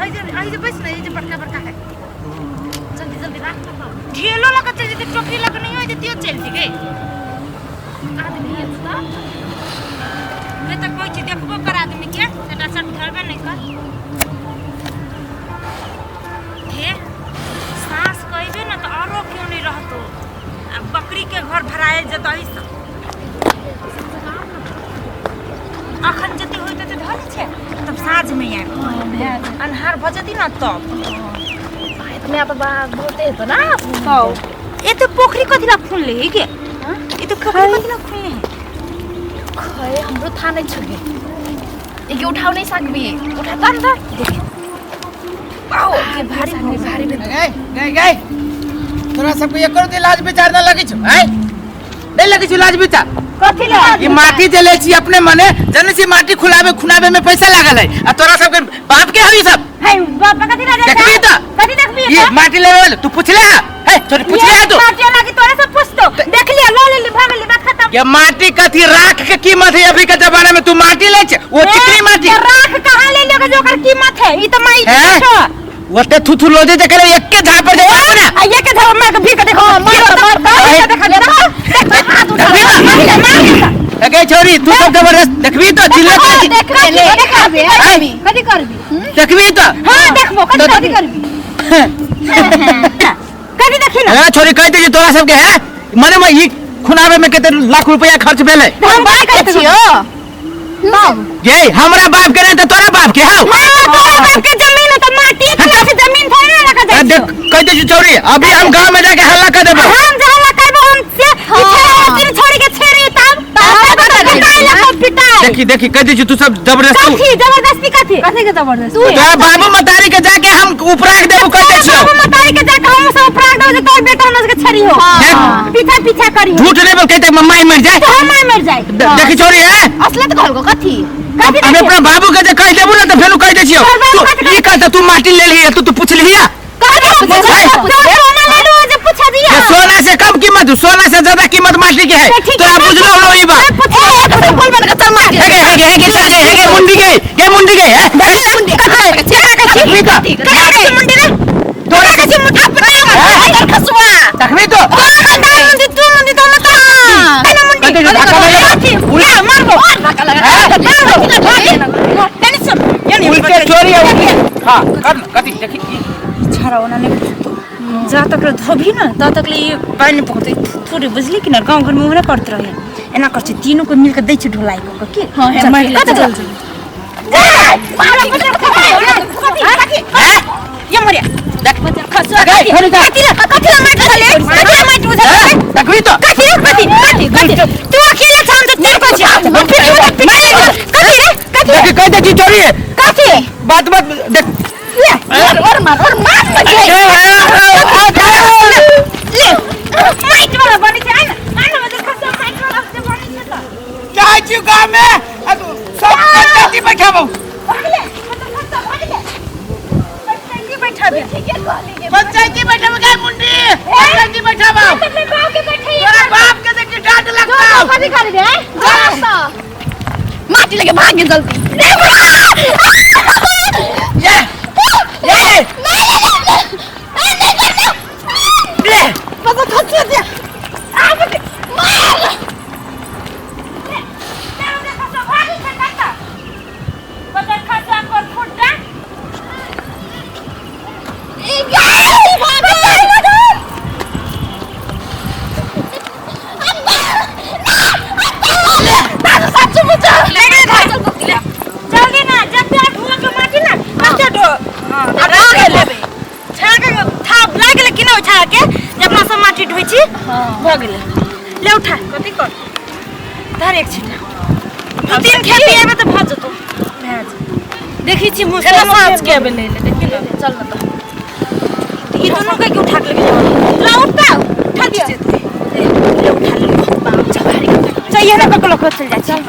आई जे बस नहीं जे बड़का बड़का है जल्दी जल्दी राख ढेलो लगा चल जे टोकरी लग नहीं हो जे तियो चल जी गए आदमी है तो मैं तो कोई चीज देखबो कर आदमी के सेटा सट धरबे नहीं कर हे सास कहबे ना तो औरो क्यों नहीं रहतो अब बकरी के घर भराए जतई सब अखन जति होइते त ढल छे तब साँझ में आए अन्हार भजती ना तब मैं तो बहुते तो ना ये तो पोखरी कथी ला खुल ले के ये तो पोखरी कथी ला खुल ले खै हाम्रो थाहा नै छ के एके उठाउ नै सक्बी उठा त अन्त देखे पाओ के भारी भारी गए गए तोरा सबको ये करो लाज विचार ना लगी छ हैं नहीं लगी छ लाज विचार कथी ला ये माटी जले छी अपने मने जन सी माटी खुनावे में पैसा लागल है आ तोरा सब के बाप के हरी सब है बाप कथी ला देखबी त कथी देखबी ये माटी लेवे वाला तू पूछ ले है तोरी पूछ ले तू माटी लागी तोरे से पूछ तो देख लिया ले भाग ले बात खत्म ये माटी कथी राख के कीमत है अभी के जमाने में तू माटी ले छ वो चिकनी माटी राख कहां ले लोगे जो कर कीमत है ई तो माई छ ओते थुथु लोजे जे करे एक के झाड़ पर जाओ ना आ ये के धर मार के भी के देखो मार देखा देख हाथ उठा लगे छोरी तू सब जबरदस्त देखबी तो जिल्लत देख ले देखबी कथी करबी देखबी तो हां देखबो कथी करबी कथी देखी ना हां छोरी कह दे तोरा सब के है मने में ई खुनावे में केते लाख रुपया खर्च भेले हम बात करत छियो बाप ये हमरा बाप के नहीं तो तोरा बाप के हां तोरा बाप के जमीन है तो माटी तोरा से जमीन थोड़ी ना लगा जाए देख कह दे छोरी अभी हम गांव में जाके हल्ला कर देबो हम हल्ला करबो हम से फिर छोड़ी के छेड़ी तब देखी कह दे तू सब जबरदस्ती कथी जबरदस्ती कथी के जबरदस्ती तोरा बाबू मतारी के जाके हम उपराग देबो कह दे छियो बाबू मतारी के जाके हम सब उपराग देबो तो बेटा हमस के छड़ी हो पीछा करी झूठ नहीं बोल कहते मम्मा मर जाए तो हम मर जाए देखी छोरी है असले त घरको कथी हम अपना बाबू के जे कह देबो ना तो फेनु कह दे छियो तू ई कहता तू माटी ले ली तू पूछ लिया सोना से कम कीमत सोना से ज्यादा कीमत माटी की है तोरा बुझलो हो ई बात बोल बन के चल माटी हे मुंडी के है मुंडी का मुंडी रे तोरा कैसे मुंडी अपना खसवा तखबी तो मुंडी तू मुंडी तो मत कहते उड़ा मारबो धक्का लगा टेंशन यानी उल्टे चोरी हां कर कथी देखी छारा उन्होंने जा तक धोबी ना ता तक ये पानी पकड़ते थोड़ी बुझली कि ना गांव घर में ओहने करत रहे एना कर छी तीनों को मिलके दै छी ढोलाई को के हां है मार कत चल ये मरिया देख खसवा कथी माटी बुझा तखबी तो कथी तू अकेले छान तो तीर को छी कथी रे कह दे चोरी है कथी बात देख और मार ले माइट वाला बनी छै आना मत खसवा माइट वाला से बनी छै तो क्या छी गांव में सब पंचायती बैठाबो पंचायती बैठाबे ठीक है कहली के पंचायती बैठाबो का मुंडी पंचायती बैठाबो अपने गांव के बैठे तोरा बाप के देख डांट लगता कथी कर रे माटी लेके भाग जल्दी ये बस खस दे मार हो गेले ले उठा कथी कर धर एक छिटा तीन खेत एबे त भाज तो भाज देखि छी मुसला साँझ के एबे ले देखि ले चल न त ई दोनों के उठा के ले ला उठा उठा दिए ले उठा ले चाहिए ना पकड़ लो चल जा चल